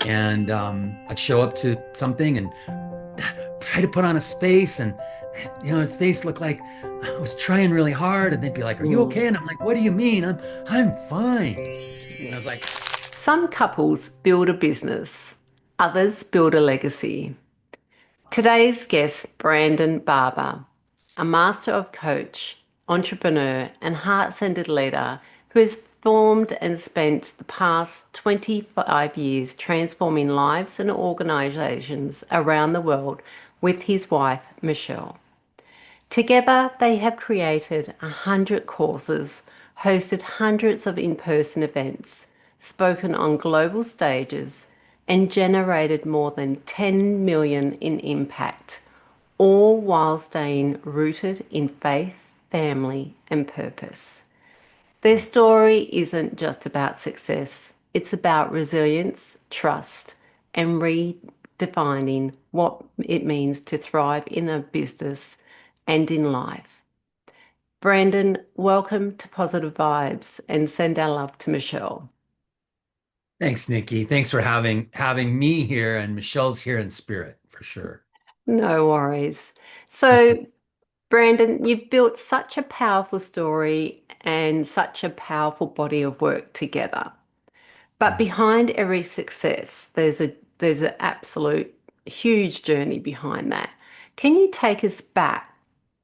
And I'd show up to something and try to put on a face, and the face looked like I was trying really hard, and they'd be like, "Are you Mm, okay?" And I'm like, "What do you mean? I'm fine." And I was like, Some couples build a business, others build a legacy. Today's guest, Brandon Barber, a master of coach, entrepreneur, and heart-centered leader who has formed and spent the past 25 years transforming lives and organizations around the world with his wife, Michelle. Together, they have created 100 courses, hosted hundreds of in person events, spoken on global stages, and generated more than 10 million in impact, all while staying rooted in faith, family, and purpose. Their story isn't just about success, it's about resilience, trust, and redefining what it means to thrive in a business and in life. Brandon, welcome to Positive Vibes and send our love to Michelle. "Thanks, Nikki. Thanks for having me here, and Michelle's here in spirit for sure." No worries. So, Brandon, you've built such a powerful story and such a powerful body of work together. But behind every success, there's an absolute huge journey behind that. Can you take us back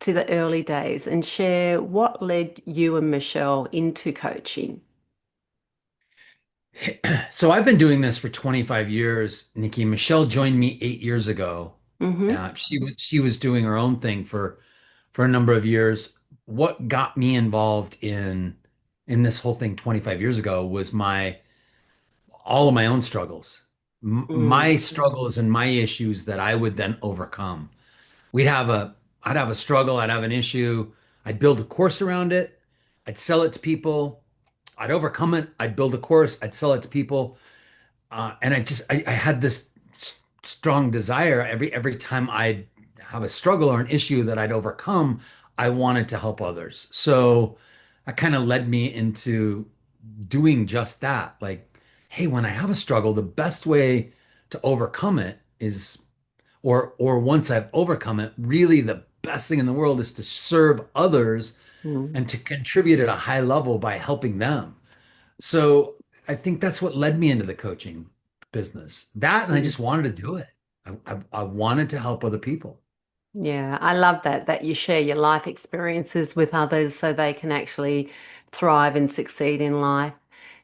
to the early days and share what led you and Michelle into coaching? So I've been doing this for 25 years, Nikki. Michelle joined me 8 years ago. Mm-hmm. She was doing her own thing for a number of years. What got me involved in this whole thing 25 years ago was my all of my own struggles, my Mm. struggles and my issues that I would then overcome. We'd have a, I'd have a struggle, I'd have an issue, I'd build a course around it, I'd sell it to people, I'd overcome it, I'd build a course, I'd sell it to people, and I had this strong desire every time I'd have a struggle or an issue that I'd overcome, I wanted to help others. So that kind of led me into doing just that. Like, hey, when I have a struggle, the best way to overcome it is, or once I've overcome it, really the best thing in the world is to serve others Mm. and to contribute at a high level by helping them. So I think that's what led me into the coaching business. That, and I Mm. just wanted to do it. I wanted to help other people. Yeah, I love that you share your life experiences with others so they can actually thrive and succeed in life.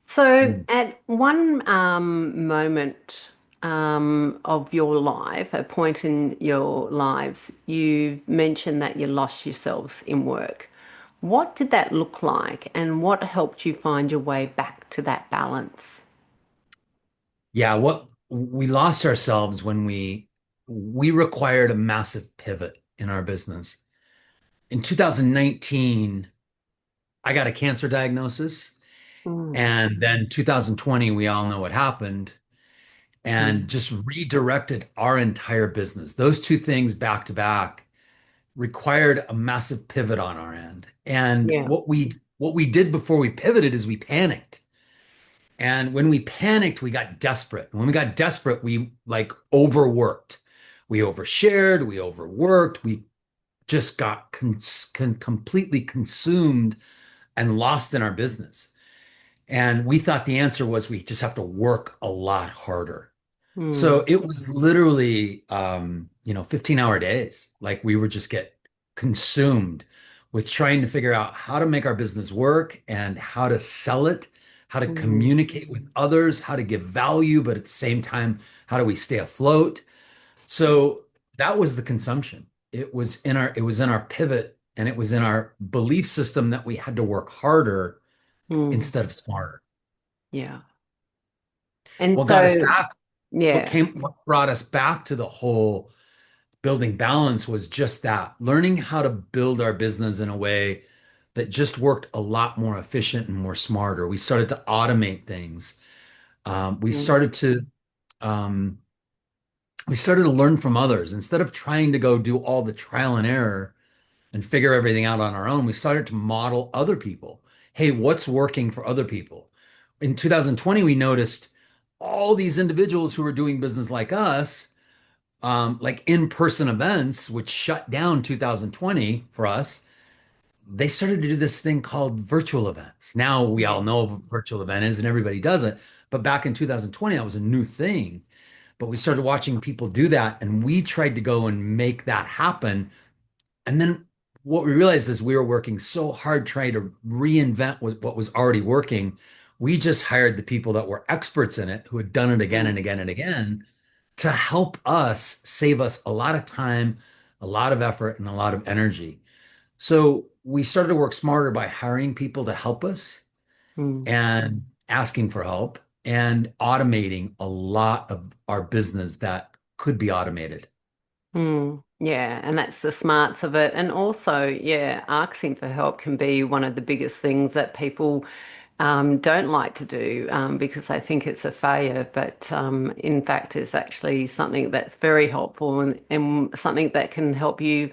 So, Mm. at one moment of your life, a point in your lives, you've mentioned that you lost yourselves in work. What did that look like, and what helped you find your way back to that balance? Yeah, what we lost ourselves when we required a massive pivot in our business. In 2019, I got a cancer diagnosis, Mm. and then 2020, we all know what happened, and Mm. just redirected our entire business. Those two things back to back required a massive pivot on our end. And Yeah. what we did before we pivoted is we panicked. And when we panicked, we got desperate. And when we got desperate, we like overworked. We overshared, we overworked, we just got completely consumed and lost in our business. And we thought the answer was we just have to work a lot harder. So Mm. it was literally, 15-hour days. Like we would just get consumed with trying to figure out how to make our business work and how to sell it, how to Mm. communicate with others, how to give value, but at the same time, how do we stay afloat? So that was the consumption. It was in our pivot, and it was in our belief system that we had to work harder Mm. instead of smarter. Yeah. And What got us so, back, yeah. what brought us back to the whole building balance was just that, learning how to build our business in a way that just worked a lot more efficient and more smarter. We started to automate things. We Mm. started to um, we started to learn from others instead of trying to go do all the trial and error and figure everything out on our own. We started to model other people. Hey, what's working for other people? In 2020, we noticed all these individuals who were doing business like us, like in-person events, which shut down 2020 for us, they started to do this thing called virtual events. Now we all Mm. know what a virtual event is and everybody does it. But back in 2020, that was a new thing. But we started watching people do that and we tried to go and make that happen. And then what we realized is we were working so hard trying to reinvent what was already working. We just hired the people that were experts in it who had done it again and Mm. again and again to help us save us a lot of time, a lot of effort, and a lot of energy. So we started to work smarter by hiring people to help us Mm. and asking for help and automating a lot of our business that could be automated. Mm. Yeah, and that's the smarts of it. And also, yeah, asking for help can be one of the biggest things that people don't like to do because they think it's a failure. But in fact, it's actually something that's very helpful and something that can help you,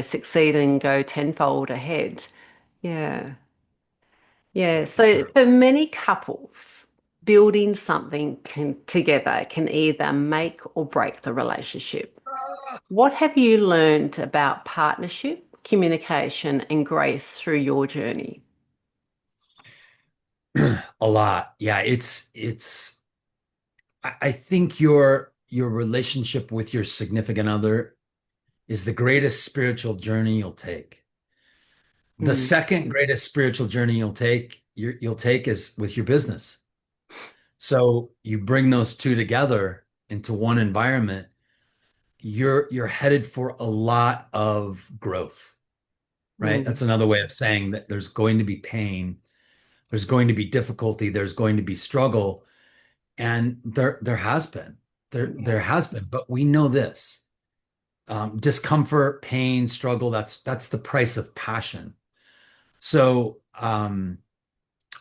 succeed and go tenfold ahead. Yeah. Yeah. For So sure. for many couples, building something together can either make or break the relationship. What have you learned about partnership, communication, and grace through your journey? A lot. Yeah, I think your relationship with your significant other is the greatest spiritual journey you'll take. The Mm. second greatest spiritual journey you'll take is with your business. So you bring those two together into one environment, you're headed for a lot of growth, right? Mm. That's another way of saying that there's going to be pain, there's going to be difficulty, there's going to be struggle, and there has been. There Yeah. has been, but we know this. Discomfort, pain, struggle, that's the price of passion. So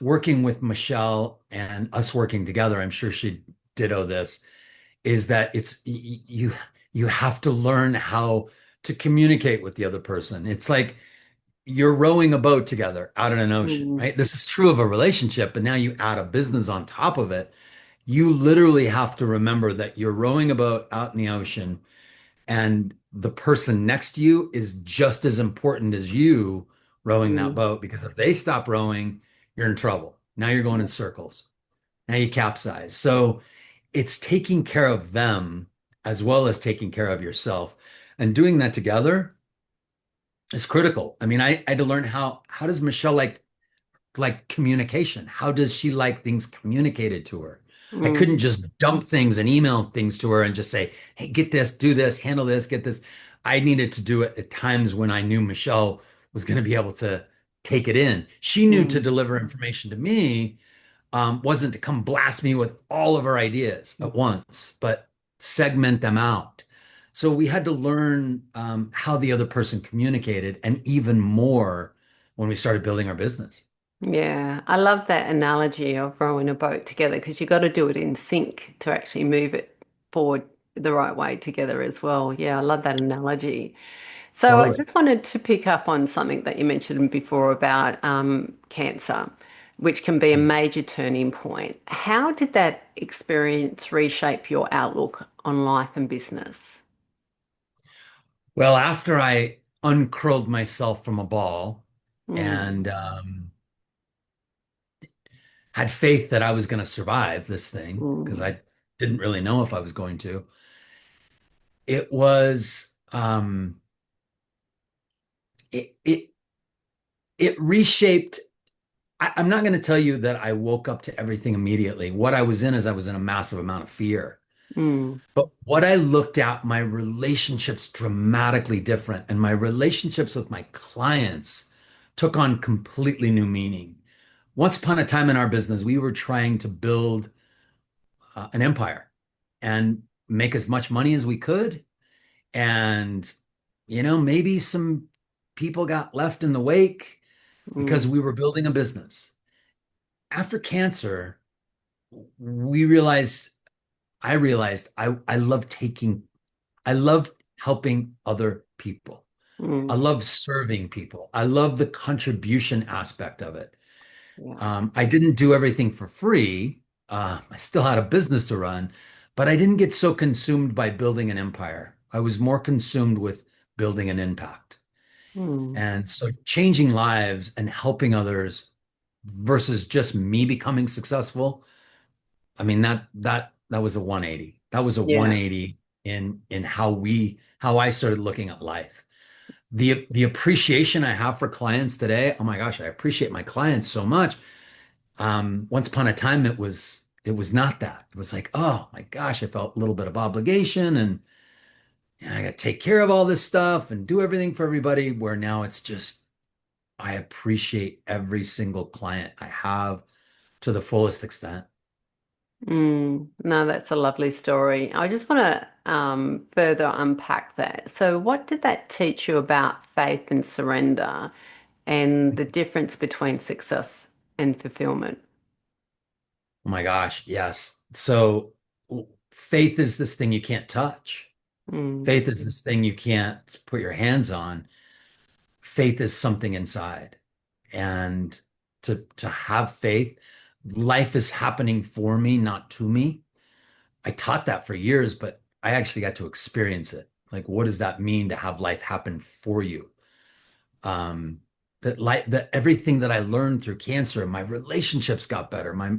working with Michelle and us working together, I'm sure she ditto this, is that you have to learn how to communicate with the other person. It's like you're rowing a boat together out in an ocean, Mm. right? This is true of a relationship, but now you add a business on top of it. You literally have to remember that you're rowing a boat out in the ocean and the person next to you is just as important as you rowing that Mm. boat because if they stop rowing, you're in trouble. Now you're going in circles. Now you capsize. So it's taking care of them as well as taking care of yourself. And doing that together is critical. I mean, I had to learn how does Michelle like communication? How does she like things communicated to her? I Mm. couldn't just dump things and email things to her and just say, "Hey, get this, do this, handle this, get this." I needed to do it at times when I knew Michelle was going to be able to take it in. She knew to Mm. deliver information to me wasn't to come blast me with all of our ideas at once, but segment them out. So we had to learn how the other person communicated, and even more when we started building our business. Yeah, I love that analogy of rowing a boat together because you got to do it in sync to actually move it forward the right way together as well. Yeah, I love that analogy. So I Totally. just wanted to pick up on something that you mentioned before about cancer, which can be a major turning point. How did that experience reshape your outlook on life and business? Well, after I uncurled myself from a ball Mm. and had faith that I was going to survive this thing, because Mm. I didn't really know if I was going to, it was it it it reshaped. I'm not going to tell you that I woke up to everything immediately. What I was in is I was in a massive amount of fear. Mm. But what I looked at, my relationships dramatically different, and my relationships with my clients took on completely new meaning. Once upon a time in our business, we were trying to build an empire and make as much money as we could. And, maybe some people got left in the wake because Mm. we were building a business. After cancer, we realized, I realized I love I love helping other people. I Mm. love serving people. I love the contribution aspect of it. Yeah. I didn't do everything for free. I still had a business to run, but I didn't get so consumed by building an empire. I was more consumed with building an impact. Mm, And so changing lives and helping others versus just me becoming successful. I mean, that was a 180. That was a yeah. 180 in how I started looking at life. The appreciation I have for clients today, oh my gosh, I appreciate my clients so much. Once upon a time, it was not that. It was like, oh my gosh, I felt a little bit of obligation and I got to take care of all this stuff and do everything for everybody. Where now it's just I appreciate every single client I have to the fullest extent. No, that's a lovely story. I just want to further unpack that. So, what did that teach you about faith and surrender and the difference between success and fulfillment? Oh my gosh, yes. So faith is this thing you can't touch. Mm, Faith is this thing you can't put your hands on. Faith is something inside. And to have faith, life is happening for me, not to me. I taught that for years, but I actually got to experience it. Like, what does that mean to have life happen for you? That everything that I learned through cancer, my relationships got better, my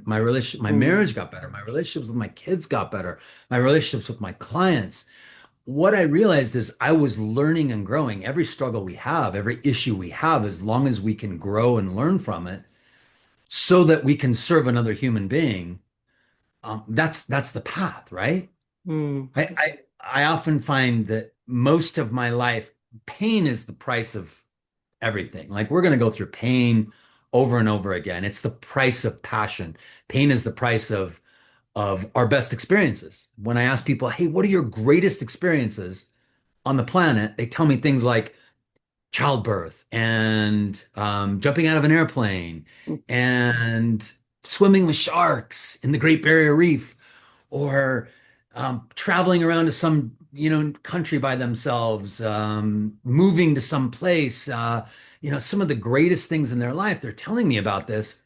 mm, marriage got better, my relationships with my kids got better, my relationships with my clients. What I realized is I was learning and growing. Every struggle we have, every issue we have, as long as we can grow and learn from it, so that we can serve another human being. That's the path, right? mm, I often find that most of my life, pain is the price of everything. Like we're going to go through pain over and over again. It's the price of passion. Pain is the price of our best experiences. When I ask people, "Hey, what are your greatest experiences on the planet?" They tell me things like childbirth and jumping out of an airplane mm, and swimming with sharks in the Great Barrier Reef or traveling around to some country by themselves, moving to some place, some of the greatest things in their life. They're telling me about this.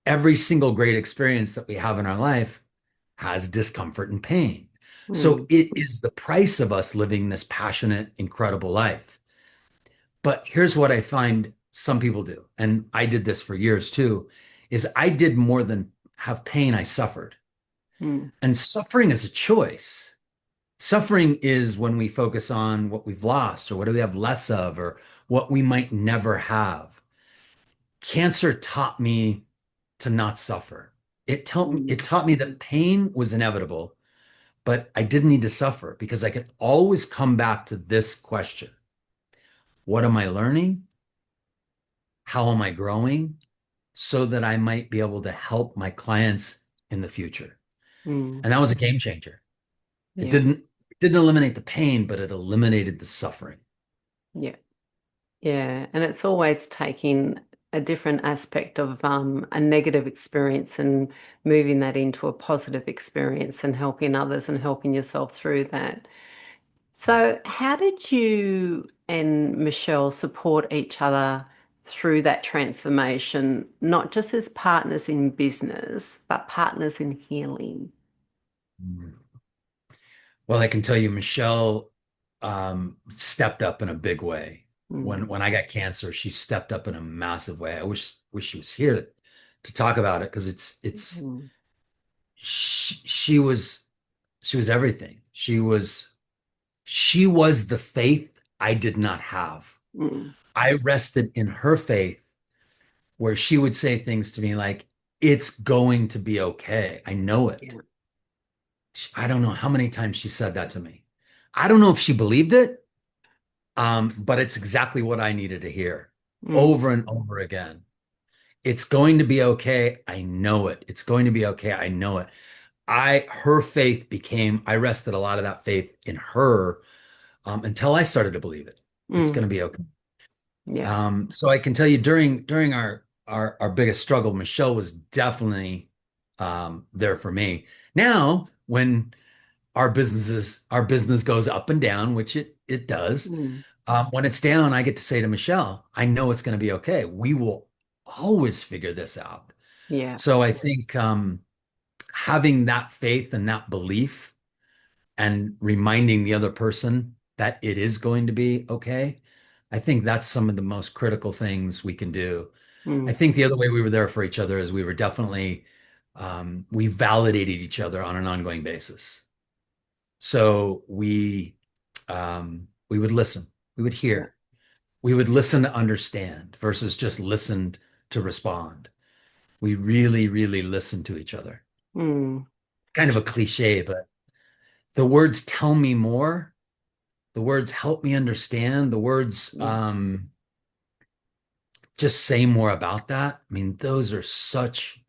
Every single great experience that we have in our life has discomfort and pain. So mm, it is the price of us living this passionate, incredible life. But here's what I find some people do, and I did this for years too, is I did more than have pain, I suffered. mm, And suffering is a choice. Suffering is when we focus on what we've lost or what do we have less of or what we might never have. Cancer taught me to not suffer. mm, It taught me that pain was inevitable, but I didn't need to suffer because I could always come back to this question. What am I learning? How am I growing? So that I might be able to help my clients in the future. mm. And that was a game changer. It Yeah, didn't eliminate the pain, but it eliminated the suffering. yeah. Yeah, and it's always taking a different aspect of a negative experience and moving that into a positive experience and helping others and helping yourself through that. So, how did you and Michelle support each other through that transformation, not just as partners in business, but partners in healing? Mm. Well, I can tell you, Michelle stepped up in a big way. Mm, When I got cancer, she stepped up in a massive way. I wish she was here to talk about it because it's mm, she was everything. She was the faith I did not have. mm, I rested in her faith where she would say things to me like, "It's going to be okay. I know it." yeah. I don't know how many times she said that to me. I don't know if she believed it, but it's exactly what I needed to hear Mm, over and over again. It's going to be okay. I know it. It's going to be okay. I know it. Her faith I rested a lot of that faith in her until I started to believe it. It's going mm, to be okay. yeah. So I can tell you during our biggest struggle, Michelle was definitely there for me. Now, when our business goes up and down, which it does, Mm, when it's down, I get to say to Michelle, I know it's going to be okay. We will always figure this out. yeah. So I think having that faith and that belief and reminding the other person that it is going to be okay. I think that's some of the most critical things we can do. I Mm. think the other way we were there for each other is we were definitely we validated each other on an ongoing basis. So we would listen, we would Yeah. hear, we would listen to understand versus just listened to respond. We really, really listened to each other. Mm. Kind of a cliche, but the words tell me more. The words help me understand. The words Yeah. just say more about that. I mean, those are such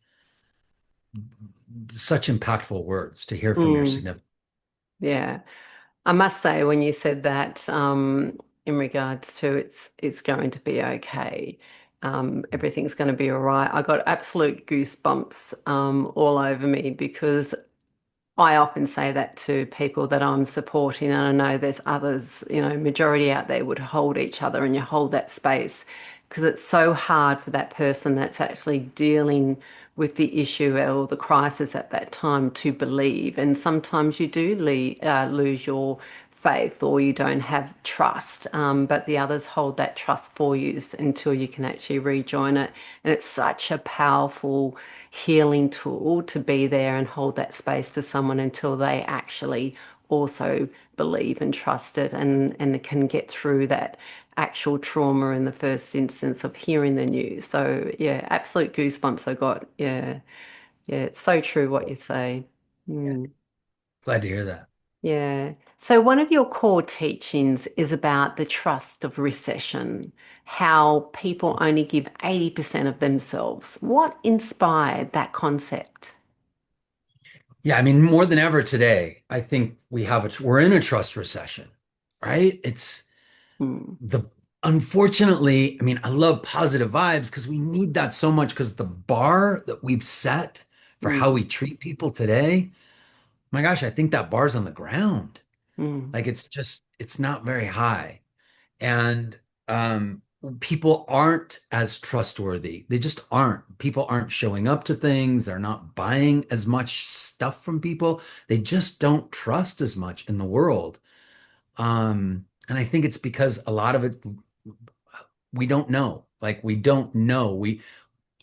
impactful words to hear from your Mm. significant. Yeah. I must say, when you said that, in regards to it's going to be okay, everything's going to be all right, I got absolute goosebumps all over me because I often say that to people that I'm supporting, and I know there's others, majority out there would hold each other and you hold that space because it's so hard for that person that's actually dealing with the issue or the crisis at that time to believe. And sometimes you do lose your faith or you don't have trust, but the others hold that trust for you until you can actually rejoin it. And it's such a powerful healing tool to be there and hold that space for someone until they actually also believe and trust it and can get through that actual trauma in the first instance of hearing the news. So yeah, absolute goosebumps I got. Yeah. Yeah, it's so true what you say. Yeah, Mm. glad to hear that. Yeah. So one of your core teachings is about the trust of recession, how people only give 80% of themselves. What inspired that concept? Yeah, I mean, more than ever today, I think we're in a trust recession, right? It's Mm, the unfortunately, I mean, I love positive vibes because we need that so much because the bar that we've set for how mm, we treat people today, my gosh, I think that bar's on the ground. mm, Like it's not very high. And um people aren't as trustworthy. They just aren't. People aren't showing up to things. They're not buying as much stuff from people. They just don't trust as much in the world. And I think it's because a lot of it we don't know. Like we don't know. We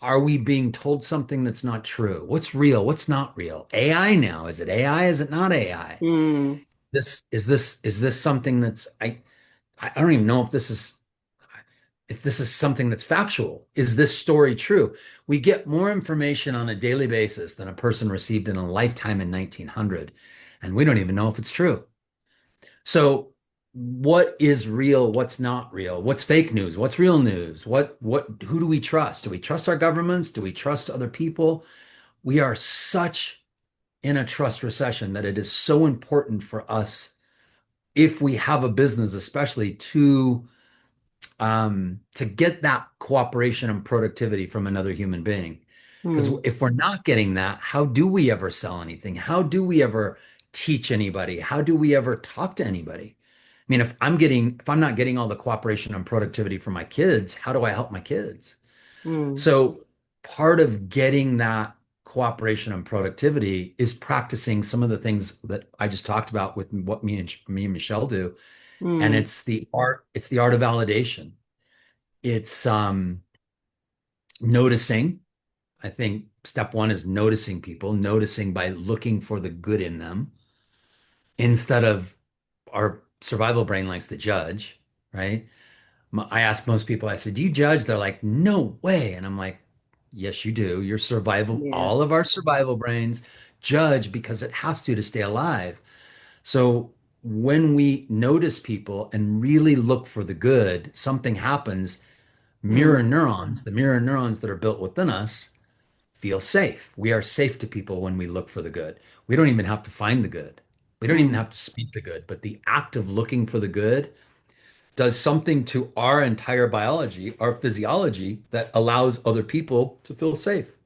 are we being told something that's not true? What's real? What's not real? AI now. Is it AI? Is it not AI? mm, This something that's I don't even know if this is something that's factual. Is this story true? We get more information on a daily basis than a person received in a lifetime in 1900, and we don't even know if it's true. So, what is real? What's not real? What's fake news? What's real news? Who do we trust? Do we trust our governments? Do we trust other people? We are such in a trust recession that it is so important for us, if we have a business, especially to get that cooperation and productivity from another human being. Because mm, if we're not getting that, how do we ever sell anything? How do we ever teach anybody? How do we ever talk to anybody? I mean, if I'm not getting all the cooperation and productivity from my kids, how do I help my kids? mm, So part of getting that cooperation and productivity is practicing some of the things that I just talked about with what me and Michelle do. And mm, it's the art of validation. It's noticing. I think step one is noticing people, noticing by looking for the good in them instead of our survival brain likes to judge, right? I ask most people, I said, do you judge? They're like, no way. And I'm like, yes, you do. Your survival, yeah, all of our survival brains judge because it has to stay alive. So when we notice people and really look for the good, something happens. mm, The mirror neurons that are built within us feel safe. We are safe to people when we look for the good. We don't even have to find the good. We don't even mm, have to speak the good, but the act of looking for the good does something to our entire biology, our physiology that allows other people to feel safe.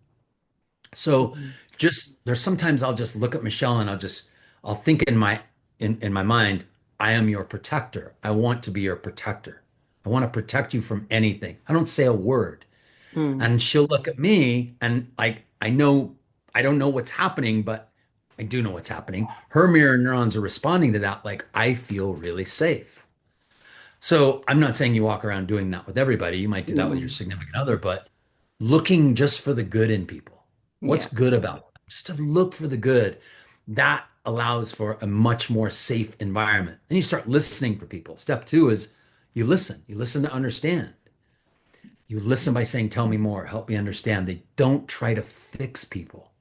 So mm, just there's sometimes I'll just look at Michelle and I'll think in my mind, I am your protector. I want to be your protector. I want to protect you from anything. I don't say a word. mm, And she'll look at me and like I know I don't know what's happening, but I do know what's happening. Her mirror neurons are responding to that like I feel really safe. So I'm not saying you walk around doing that with everybody. You might do that with your Mm. significant other, but looking just for the good in people. What's Yeah. good about them? Just to look for the good. That allows for a much more safe environment. Then you start listening for people. Step two is you listen. You listen to understand. You listen by saying, tell me more, help me understand. They don't try to fix people.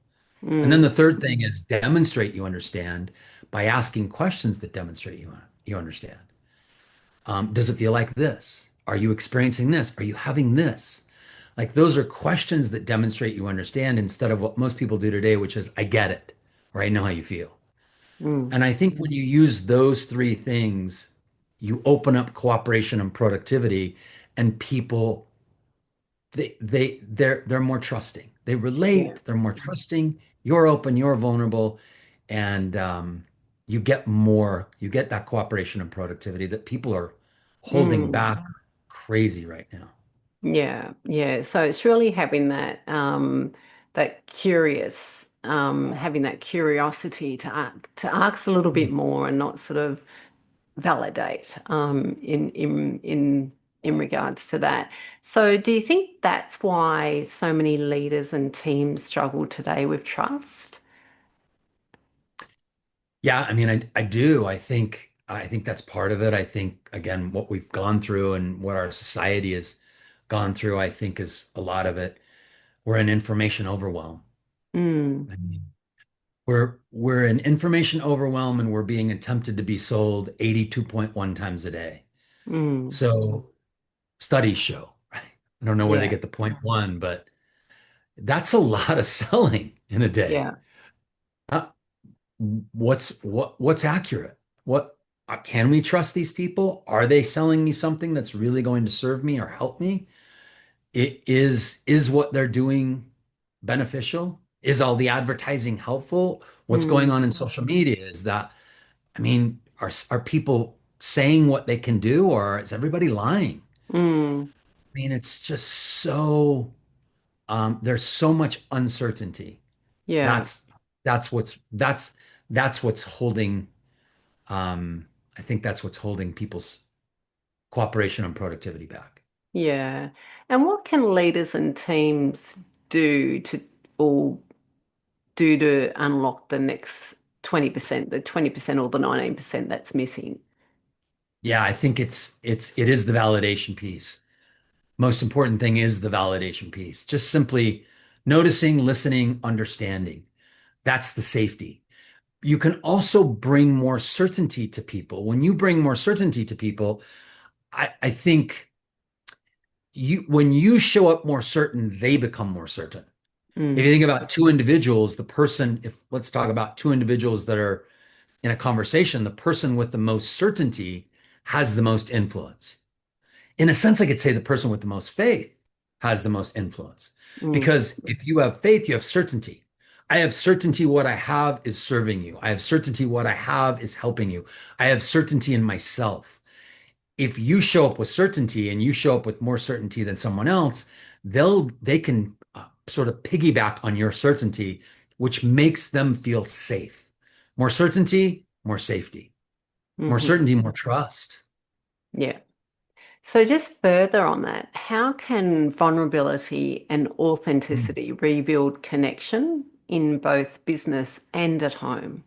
And then Mm. the third thing is demonstrate you understand by asking questions that demonstrate you understand. Does it feel like this? Are you experiencing this? Are you having this? Like those are questions that demonstrate you understand instead of what most people do today, which is, I get it, or I know how you feel. Mm. And I think when you use those three things, you open up cooperation and productivity, and people they're more trusting. They Yeah. relate, they're more trusting. You're open, you're vulnerable, and you get that cooperation and productivity that people are holding Mm. back crazy right now. Yeah, yeah. So it's really having that having that curiosity to ask a little bit more and not sort of validate in regards to that. So do you think that's why so many leaders and teams struggle today with trust? Yeah, I mean, I do. I think that's part of it. I think again, what we've gone through and what our society has gone through, I think is a lot of it. We're in information overwhelm. Mm, I mean, we're in information overwhelm and we're being attempted to be sold 82.1 times a day. mm, So studies show, right? I don't know where they yeah, get the point one, but that's a lot of selling in a day. yeah. Uh, what's accurate? What can we trust these people? Are they selling me something that's really going to serve me or help me? Is what they're doing beneficial? Is all the advertising helpful? What's going Mm, on in social media? Is that, I mean, are people saying what they can do, or is everybody lying? mm, I mean, it's just so there's so much uncertainty. yeah, That's that's what's that's that's what's holding um, I think that's what's holding people's cooperation and productivity back. yeah. And what can leaders and teams do to or do to unlock the next 20%, the 20% or the 19% that's missing? Yeah, I think it is the validation piece. Most important thing is the validation piece. Just simply noticing, listening, understanding. That's the safety. You can also bring more certainty to people. When you bring more certainty to people, I think when you show up more certain, they become more certain. If you Mm, think about two individuals, the person, if let's talk about two individuals that are in a conversation, the person with the most certainty has the most influence. In a sense, I could say the person with the most faith has the most influence. mm, Because if you have faith, you have certainty. I have certainty what I have is serving you. I have certainty what I have is helping you. I have certainty in myself. If you show up with certainty and you show up with more certainty than someone else, they can sort of piggyback on your certainty, which makes them feel safe. More certainty, more safety. More hmm. certainty, more trust. Yeah. So just further on that, how can vulnerability and authenticity rebuild connection in both business and at home?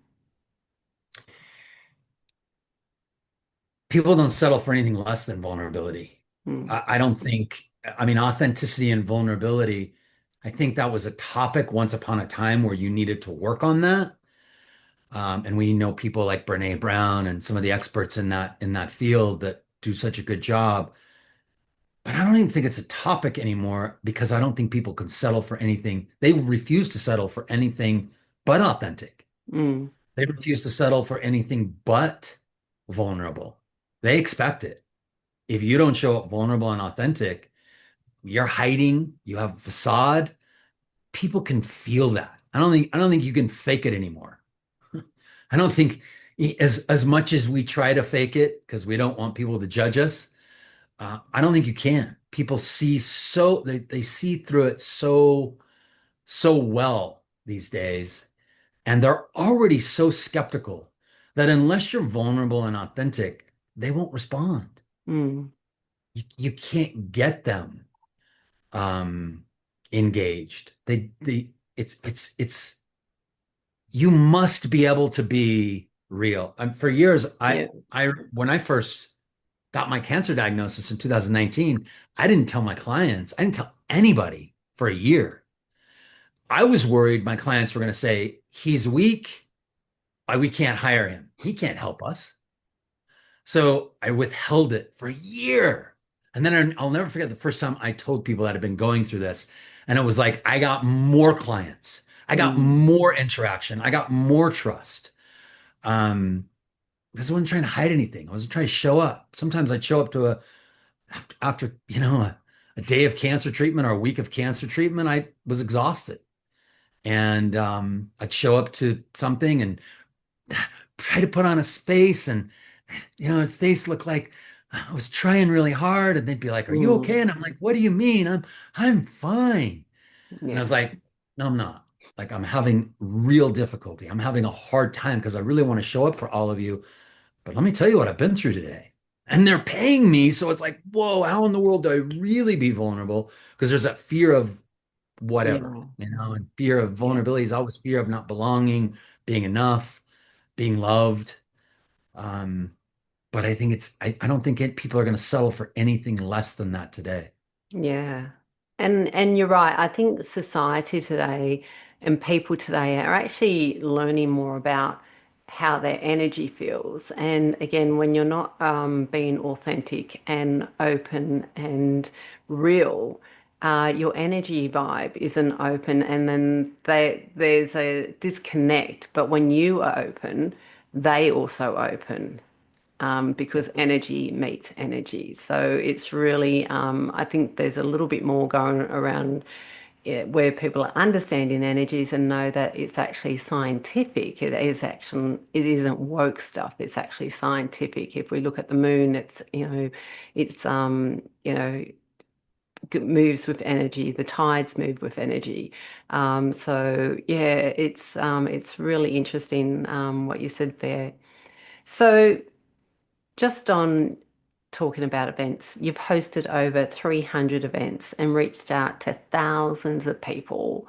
People don't settle for anything less than vulnerability. Mm, I don't think, I mean, authenticity and vulnerability, I think that was a topic once upon a time where you needed to work on that. And we know people like Brene Brown and some of the experts in that field that do such a good job. But I don't even think it's a topic anymore because I don't think people can settle for anything. They refuse to settle for anything but authentic. mm, They refuse to settle for anything but vulnerable. They expect it. If you don't show up vulnerable and authentic, you're hiding, you have a facade. People can feel that. I don't think you can fake it anymore. I don't think as much as we try to fake it because we don't want people to judge us, I don't think you can. People see they see through it so well these days, and they're already so skeptical that unless you're vulnerable and authentic, they won't respond. Mm. You can't get them um engaged. They it's you must be able to be real. And for years, Yeah. I when I first got my cancer diagnosis in 2019, I didn't tell my clients, I didn't tell anybody for a year. I was worried my clients were going to say, he's weak. We can't hire him. He can't help us. So I withheld it for a year. And then I'll never forget the first time I told people that I'd been going through this. And it was like, I got more clients. I got Mm. more interaction. I got more trust. Um, because I wasn't trying to hide anything. I wasn't trying to show up. Sometimes I'd show up to a day of cancer treatment or a week of cancer treatment. I was exhausted. And I'd show up to something and try to put on a face, and a face looked like I was trying really hard, and they'd be like, "Are you Mm. okay?" And I'm like, "What do you mean? I'm fine." And I was Yeah. like, "No, I'm not. Like, I'm having real difficulty. I'm having a hard time because I really want to show up for all of you. But let me tell you what I've been through today." And they're paying me, so it's like, whoa, how in the world do I really be vulnerable? Because there's that fear of whatever, Yeah. and fear of Yeah. vulnerability is always fear of not belonging, being enough, being loved. Um, but I think I don't think people are going to settle for anything less than that today. Yeah. And you're right. I think society today and people today are actually learning more about how their energy feels. And again, when you're not being authentic and open and real, your energy vibe isn't open, and then there's a disconnect. But when you are open, they also open, because energy meets energy. So it's really, I think there's a little bit more going around, where people are understanding energies and know that it's actually scientific. It isn't woke stuff. It's actually scientific. If we look at the moon, it's, moves with energy. The tides move with energy. So yeah, it's really interesting, what you said there. So, just on talking about events, you've hosted over 300 events and reached out to thousands of people.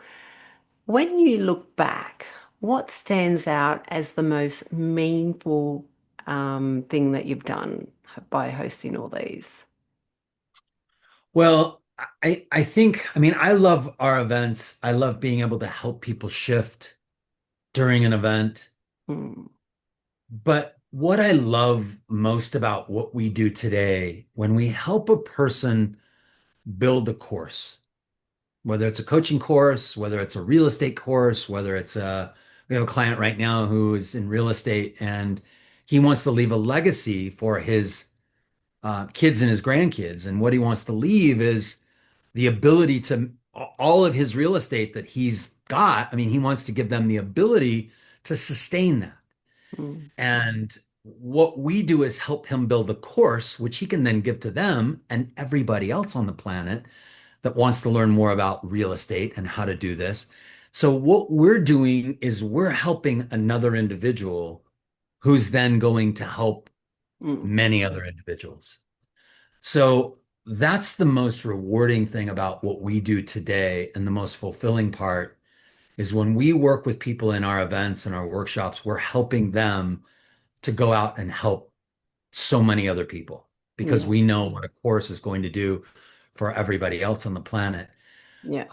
When you look back, what stands out as the most meaningful thing that you've done by hosting all these? Well, I think, I mean, I love our events. I love being able to help people shift during an event. Mm. But what I love most about what we do today, when we help a person build a course, whether it's a coaching course, whether it's a real estate course, we have a client right now who is in real estate and he wants to leave a legacy for his kids and his grandkids. And what he wants to leave is the ability to all of his real estate that he's got. I mean, he wants to give them the ability to sustain that. Mm. And what we do is help him build a course, which he can then give to them and everybody else on the planet that wants to learn more about real estate and how to do this. So, what we're doing is we're helping another individual who's then going to help Mm. many other individuals. So, that's the most rewarding thing about what we do today. And the most fulfilling part is when we work with people in our events and our workshops, we're helping them to go out and help so many other people because Yeah. we know what a course is going to do for everybody else on the planet. Yeah.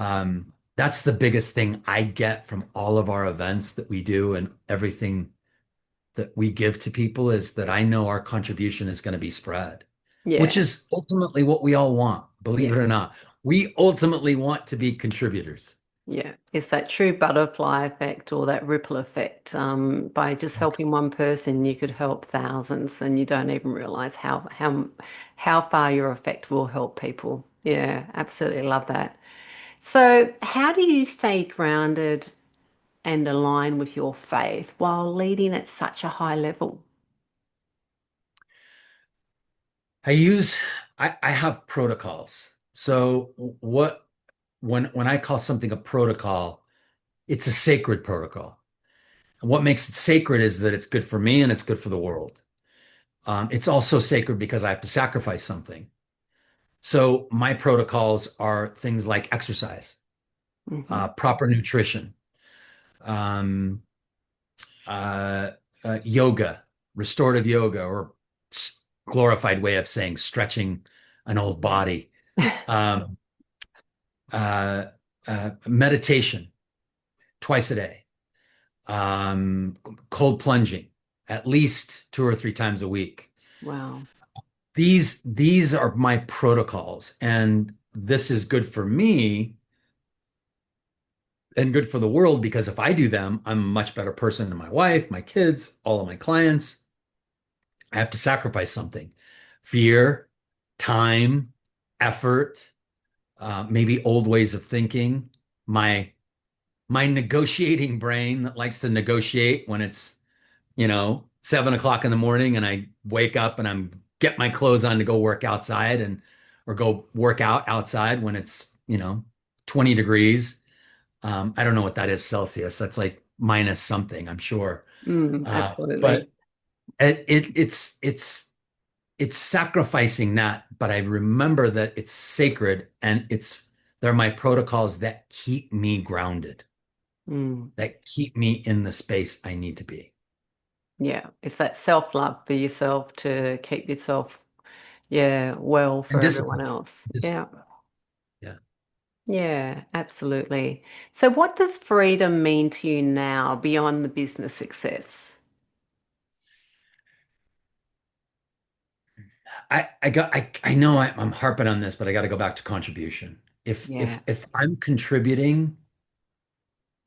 That's the biggest thing I get from all of our events that we do and everything that we give to people is that I know our contribution is going to be spread, which Yeah. is ultimately what we all want, believe Yeah. it or not. We ultimately want to be contributors. Yeah, it's that true butterfly effect or that ripple effect. By just helping one person, you could help thousands, and you don't even realize how far your effect will help people. Yeah, absolutely love that. So, how do you stay grounded and align with your faith while leading at such a high level? I use I have protocols. So what when I call something a protocol, It's a sacred protocol. And what makes it sacred is that it's good for me and it's good for the world. It's also sacred because I have to sacrifice something. So my protocols are things like exercise, Hmm. proper nutrition, um, uh, yoga, restorative yoga, or glorified way of saying stretching an old body, um, uh, meditation twice a day, um, cold plunging at least 2 or 3 times a week. Wow. These are my protocols, and this is good for me and good for the world because if I do them, I'm a much better person to my wife, my kids, all of my clients. I have to sacrifice something. Fear, time, effort, maybe old ways of thinking. My my negotiating brain that likes to negotiate when it's, 7 o'clock in the morning and I wake up and I'm get my clothes on to go work outside and or go work out outside when it's, 20 degrees. I don't know what that is Celsius. That's like minus something, I'm sure. But Absolutely. it's sacrificing that, but I remember that it's sacred and they're my protocols that keep me grounded, Mm. that keep me in the space I need to be. Yeah. It's that self-love for yourself to keep yourself, yeah, well And for everyone discipline. else. Yeah. Discipline. Yeah. Yeah, absolutely. So what does freedom mean to you now beyond the business success? I know I'm harping on this, but I got to go back to contribution. If Yeah. if if I'm contributing,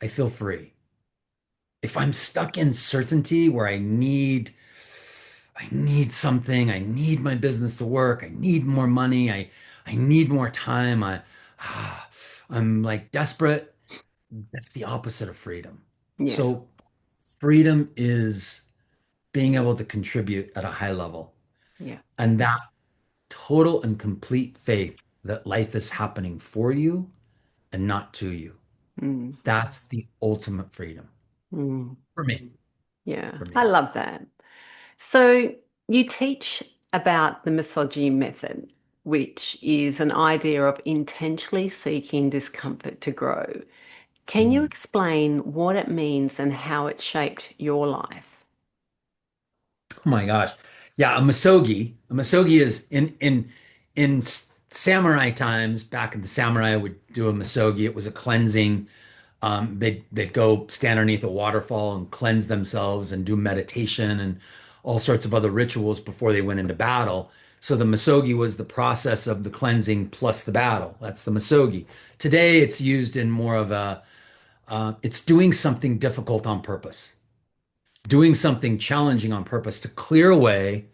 I feel free. If I'm stuck in certainty where I need something, I need my business to work, I need more money, I need more time, ah, I'm like desperate. That's the opposite of freedom. Yeah. So freedom is being able to contribute at a high level Yeah. and that total and complete faith that life is happening for you and not to you. Mm. That's the ultimate freedom Mm. for me, Yeah. for I me. love that. So you teach about the misogyny method, which is an idea of intentionally seeking discomfort to grow. Can you Mm. explain what it means and how it shaped your life? Oh my gosh. Yeah, a masogi. A masogi is in samurai times, back in the samurai would do a masogi. It was a cleansing. They'd go stand underneath a waterfall and cleanse themselves and do meditation and all sorts of other rituals before they went into battle. So the masogi was the process of the cleansing plus the battle. That's the masogi. Today it's used in more of it's doing something difficult on purpose, doing something challenging on purpose to clear away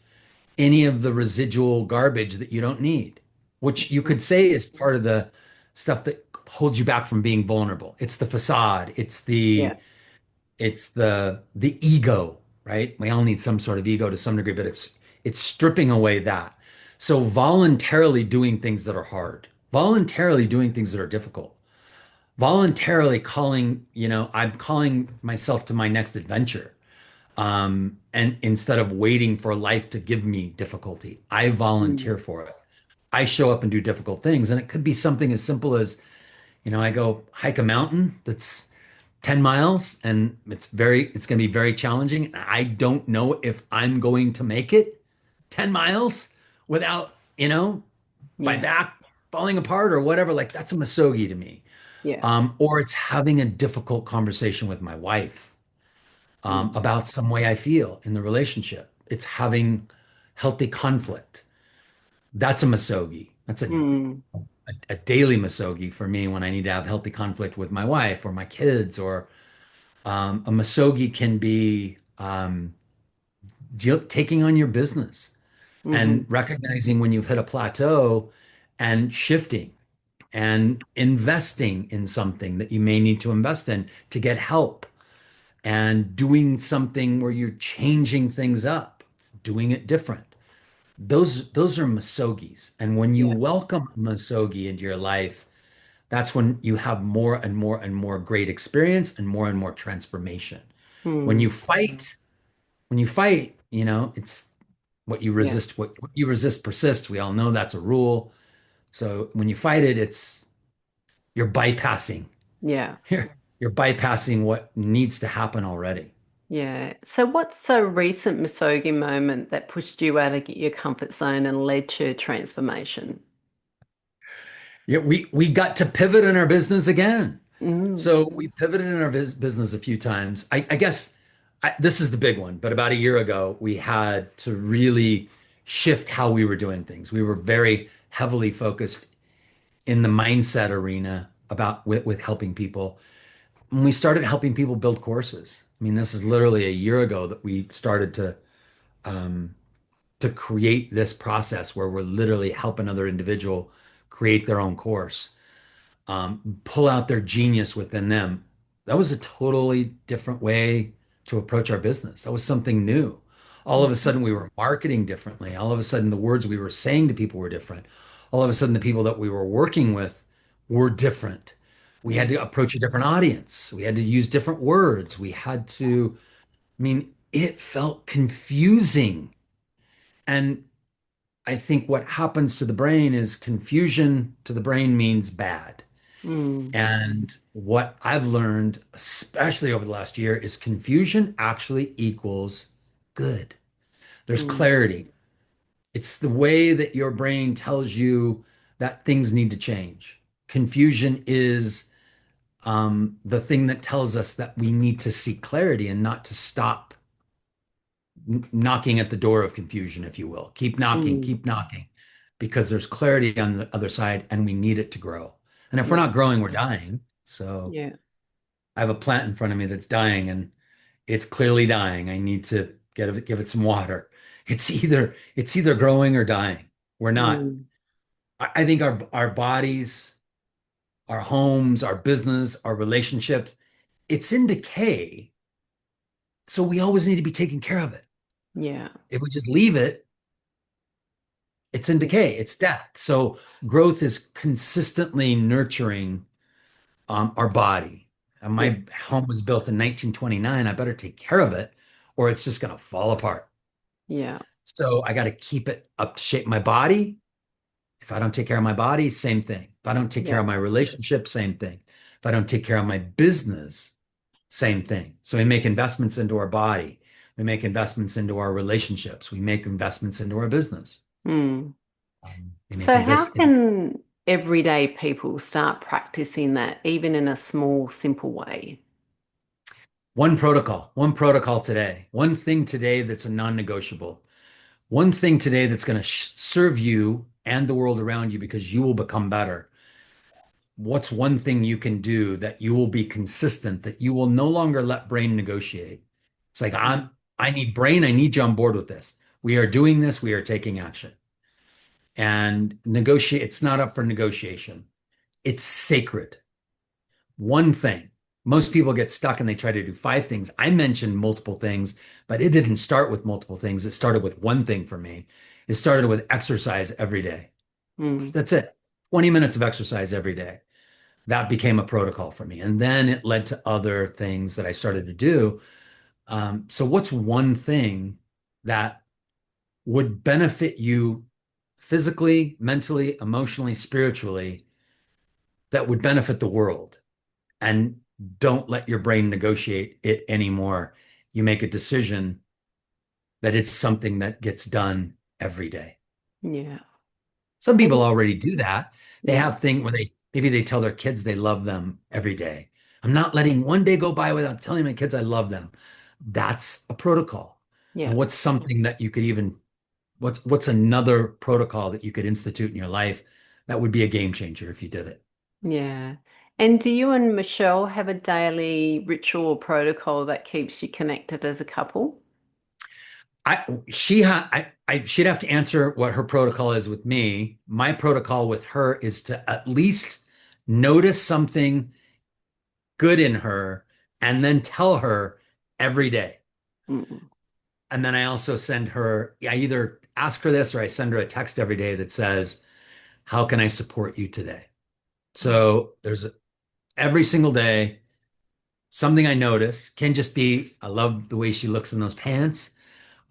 any of the residual garbage that you don't need, which you could say is part of the stuff that holds you back from being vulnerable. It's the facade. Yeah. It's the ego, right? We all need some sort of ego to some degree, but it's stripping away that. So voluntarily doing things that are hard, voluntarily doing things that are difficult, voluntarily I'm calling myself to my next adventure. And instead of waiting for life to give me difficulty, I Mm. volunteer for it. I show up and do difficult things. And it could be something as simple as, I go hike a mountain that's 10 miles and it's going to be very challenging. I don't know if I'm going to make it 10 miles without, my Yeah. back falling apart or whatever. Like that's a masogi to me. Yeah. Or it's having a difficult conversation with my wife Mm. about some way I feel in the relationship. It's having healthy conflict. That's a masogi. That's Mm. a daily masogi for me when I need to have healthy conflict with my wife or my kids. Or a masogi can be taking on your business and Hmm. recognizing when you've hit a plateau and shifting and investing in something that you may need to invest in to get help and doing something where you're changing things up, doing it different. Those are masogis. And when you Yeah. welcome a masogi into your life, that's when you have more and more and more great experience and more transformation. When Mm. you fight, when you fight, it's Yeah. what you resist persists. We all know that's a rule. So when you fight it, you're bypassing. Yeah. You're bypassing what needs to happen already. Yeah. So what's a recent misogi moment that pushed you out of your comfort zone and led to transformation? Yeah, we got to pivot in our business again. Mm. So we pivoted in our business a few times. I guess this is the big one, but about a year ago, we had to really shift how we were doing things. We were very heavily focused in the mindset arena about with helping people. When we started helping people build courses, I mean, this is literally a year ago that we started um, to create this process where we're literally helping another individual create their own course, pull out their genius within them. That was a totally different way to approach our business. That was something new. All of a Mhm. sudden, we were marketing differently. All of a sudden, the words we were saying to people were different. All of a sudden, the people that we were working with were different. We had Mm. to approach a different audience. We had to use different words. I mean, it felt confusing. And I think what happens to the brain is confusion to the brain means bad. Mm. And what I've learned, especially over the last year, is confusion actually equals good. There's Mm. clarity. It's the way that your brain tells you that things need to change. Confusion is the thing that tells us that we need to seek clarity and not to stop knocking at the door of confusion, if you will. Mm. Keep knocking, because there's clarity on the other side and we need it to grow. And if we're Yeah. not growing, we're dying. So Yeah. I have a plant in front of me that's dying and it's clearly dying. I need to give it some water. It's either growing or dying. We're not. Mm. I think our bodies, our homes, our business, our relationships, it's in decay. So we always need to be taking care of it. Yeah. If we just leave it, it's in Yeah. decay, it's death. So growth is consistently nurturing our body. And Yeah. my home was built in 1929. I better take care of it or it's just going to fall apart. Yeah. So I got to keep it up to shape. My body, if I don't take care of my body, same thing. If I don't take care Yeah. of my relationship, same thing. If I don't take care of my business, same thing. So we make investments into our body. We make investments into our relationships. We make investments into our business. Mm. We make So how invest. can everyday people start practicing that even in a small, simple way? One protocol today, one thing today that's a non-negotiable, one thing today that's going to serve you and the world around you because you will become better. What's one thing you can do that you will be consistent, that you will no longer let brain negotiate? It's like, I need brain, I need you on board with this. We are doing this, we are taking action. And negotiate, it's not up for negotiation. It's sacred. One thing. Most people get stuck and they try to do five things. I mentioned multiple things, but it didn't start with multiple things. It started with one thing for me. It started with exercise every day. Mm. That's it. 20 minutes of exercise every day. That became a protocol for me. And then it led to other things that I started to do. So, what's one thing that would benefit you physically, mentally, emotionally, spiritually, that would benefit the world? And don't let your brain negotiate it anymore. You make a decision that it's something that gets done every day. Yeah. Some people And already do that. They yeah. have things where maybe they tell their kids they love them every day. I'm not letting one day go by without telling my kids I love them. That's a protocol. Yeah. And what's something that you could even what's another protocol that you could institute in your life that would be a game changer if you did it? Yeah. And do you and Michelle have a daily ritual or protocol that keeps you connected as a couple? She'd have to answer what her protocol is with me. My protocol with her is to at least notice something good in her and then tell her every day. Mm. And then I also I either ask her this or I send her a text every day that says, how can I support you today? So there's every single day something I notice can just be, I love the way she looks in those pants.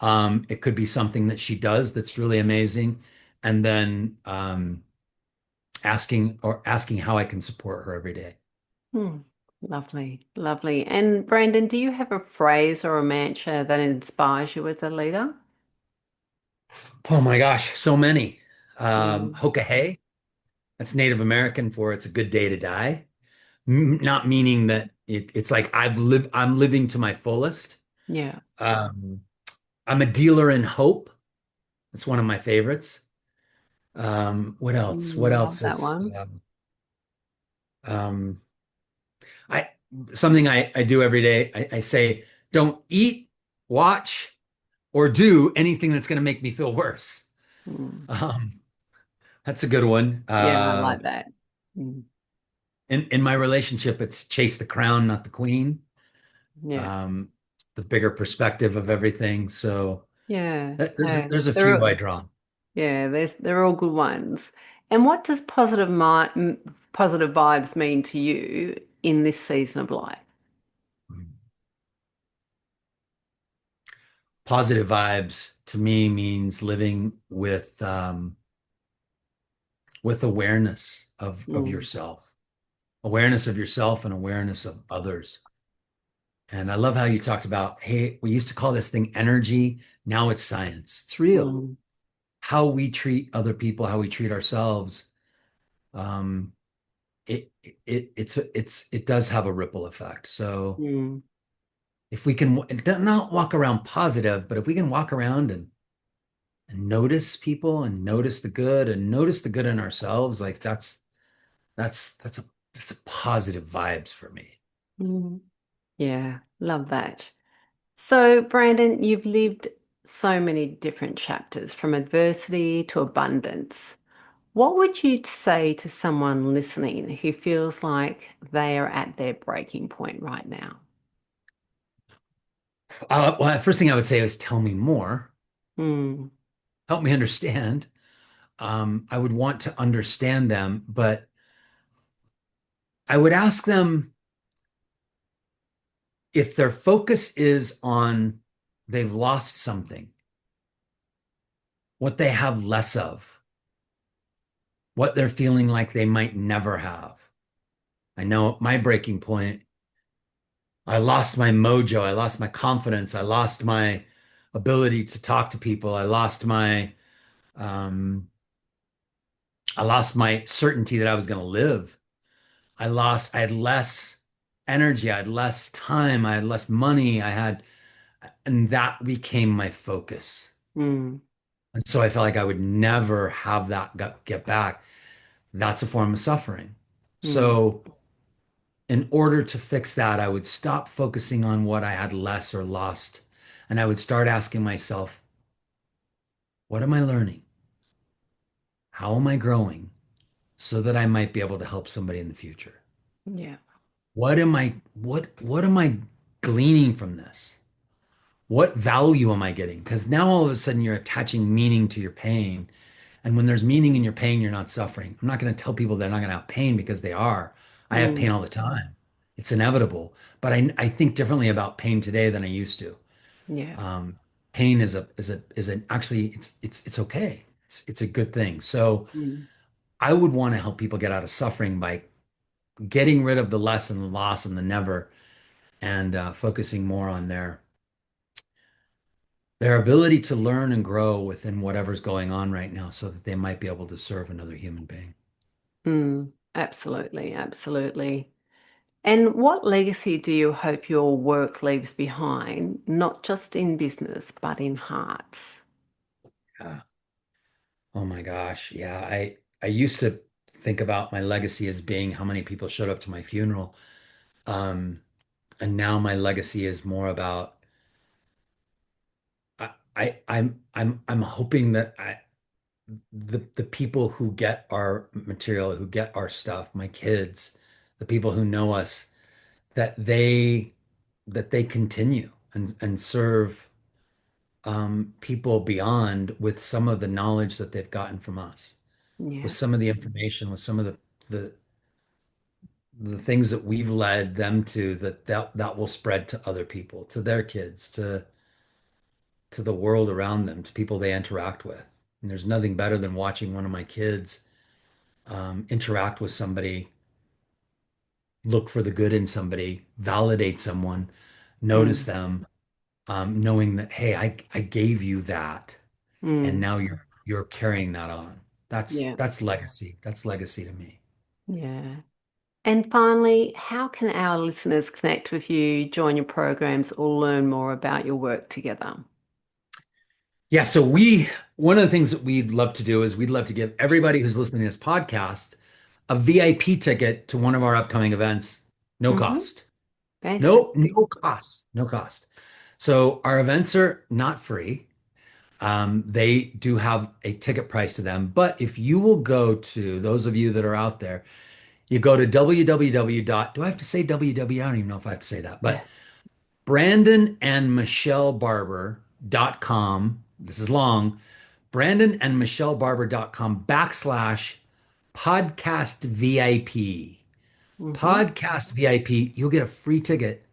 It could be something that she does that's really amazing. And then asking how I can support her every day. Hmm. Lovely, lovely. And Brandon, do you have a phrase or a mantra that inspires you as a leader? Oh my gosh, so many. Mm, Hoka hey, that's Native American for it's a good day to die. Not meaning that it's like I'm living to my fullest. yeah. Um, I'm a dealer in hope. It's one of my favorites. What else? What Love else that is one. um, I something I do every day? I say, don't eat, watch, or do anything that's going to make me feel worse. Mm. Um, that's a good one. Yeah, I like that. Mm. In my relationship, it's chase the crown, not the queen. Yeah. Um, the bigger perspective of everything. So Yeah. there's Yeah. there's a few I draw. Yeah, they're all good ones. And what does positive vibes mean to you in this season of life? Positive vibes to me means living with awareness of Mm, yourself, awareness of yourself and awareness of others. And I love how you talked about, hey, we used to call this thing energy. Now it's science. It's real. mm, How we treat other people, how we treat ourselves. Um, it does have a ripple effect. So mm, if we can not walk around positive, but if we can walk around and notice people and notice the good and notice the good in ourselves, like that's that's a that's a positive vibes for me. mm. Yeah, love that. So, Brandon, you've lived so many different chapters from adversity to abundance. What would you say to someone listening who feels like they are at their breaking point right now? Well, first thing I would say is tell me more, Mm, help me understand. I would want to understand them, but I would ask them if their focus is on they've lost something, what they have less of, what they're feeling like they might never have. I know at my breaking point, I lost my mojo, I lost my confidence, I lost my ability to talk to people, um, I lost my certainty that I was going to live. I had less energy, I had less time, I had less money, and that became my focus. mm, And so I felt like I would never have that get back. That's a form of suffering. mm. So in order to fix that, I would stop focusing on what I had less or lost. And I would start asking myself, what am I learning? How am I growing so that I might be able to help somebody in the future? Yeah. What am I gleaning from this? What value am I getting? Because now all of a sudden you're attaching meaning to your pain. And when there's meaning in your pain, you're not suffering. I'm not going to tell people they're not going to have pain because they are. I have pain Mm, all the time. It's inevitable. But I think differently about pain today than I used to. yeah. Um, Pain is an actually it's okay. It's a good thing. So Mm, I would want to help people get out of suffering by getting rid of the less and the loss and the never and focusing more on their ability to learn and grow within whatever's going on right now so that they might be able to serve another human being. absolutely. Absolutely. And what legacy do you hope your work leaves behind, not just in business, but in hearts? Yeah. Oh my gosh. Yeah. I used to think about my legacy as being how many people showed up to my funeral. Um, and now my legacy is more about I'm hoping that the people who get our material, who get our stuff, my kids, the people who know us, that they continue and serve people beyond with some of the knowledge that they've gotten from us, with Yeah. some of the information, with some of the the things that we've led them to, that will spread to other people, to their kids, to the world around them, to people they interact with. And there's nothing better than watching one of my kids interact with somebody, look for the good in somebody, validate someone, notice Mm, them, knowing that, hey, I gave you that, and mm, now you're carrying that on. yeah, That's legacy. That's legacy to me. yeah. And finally, how can our listeners connect with you, join your programs, or learn more about your work together? Yeah, so one of the things that we'd love to do is we'd love to give everybody who's listening to this podcast a VIP ticket to one of our upcoming events, no Hmm. cost. Fantastic. No cost, no cost. So our events are not free. They do have a ticket price to them, but if you will go to those of you that are out there, you go to www. Do I have to say www? I don't even know if I have to say that, Yeah. but brandonandmichellebarber.com. This is long. brandonandmichellebarber.com /podcast VIP. Hmm. Podcast VIP. You'll get a free ticket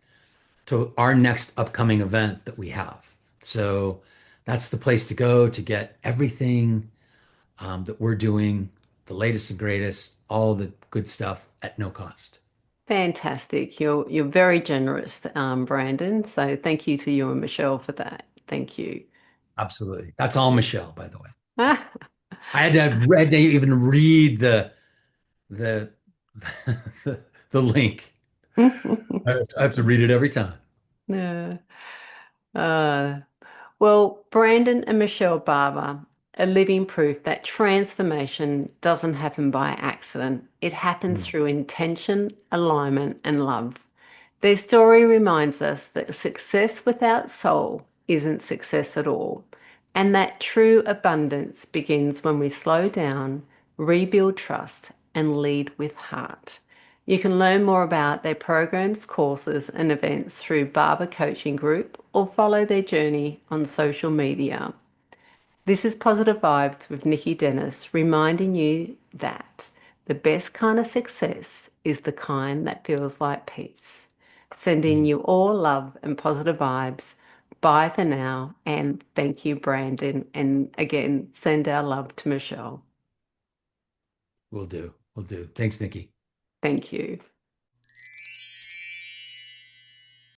to our next upcoming event that we have. So that's the place to go to get everything that we're doing, the latest and greatest, all the good stuff at no cost. Fantastic. You're very generous, Brandon. So thank you to you and Michelle for that. Thank you. Absolutely. That's all Yeah. Michelle, by the way. I had to even read the the link. I have to read it every time. Yeah. Uh, Well, Brandon and Michelle Barber are living proof that transformation doesn't happen by accident. It happens Mm. through intention, alignment, and love. Their story reminds us that success without soul isn't success at all, and that true abundance begins when we slow down, rebuild trust, and lead with heart. You can learn more about their programs, courses, and events through Barber Coaching Group or follow their journey on social media. This is Positive Vibes with Nikki Dennis, reminding you that the best kind of success is the kind that feels like peace. Sending Mm. you all love and positive vibes. Bye for now, and thank you, Brandon. And again, send our love to Michelle. Will do. Will do. Thanks, Nikki. Thank you.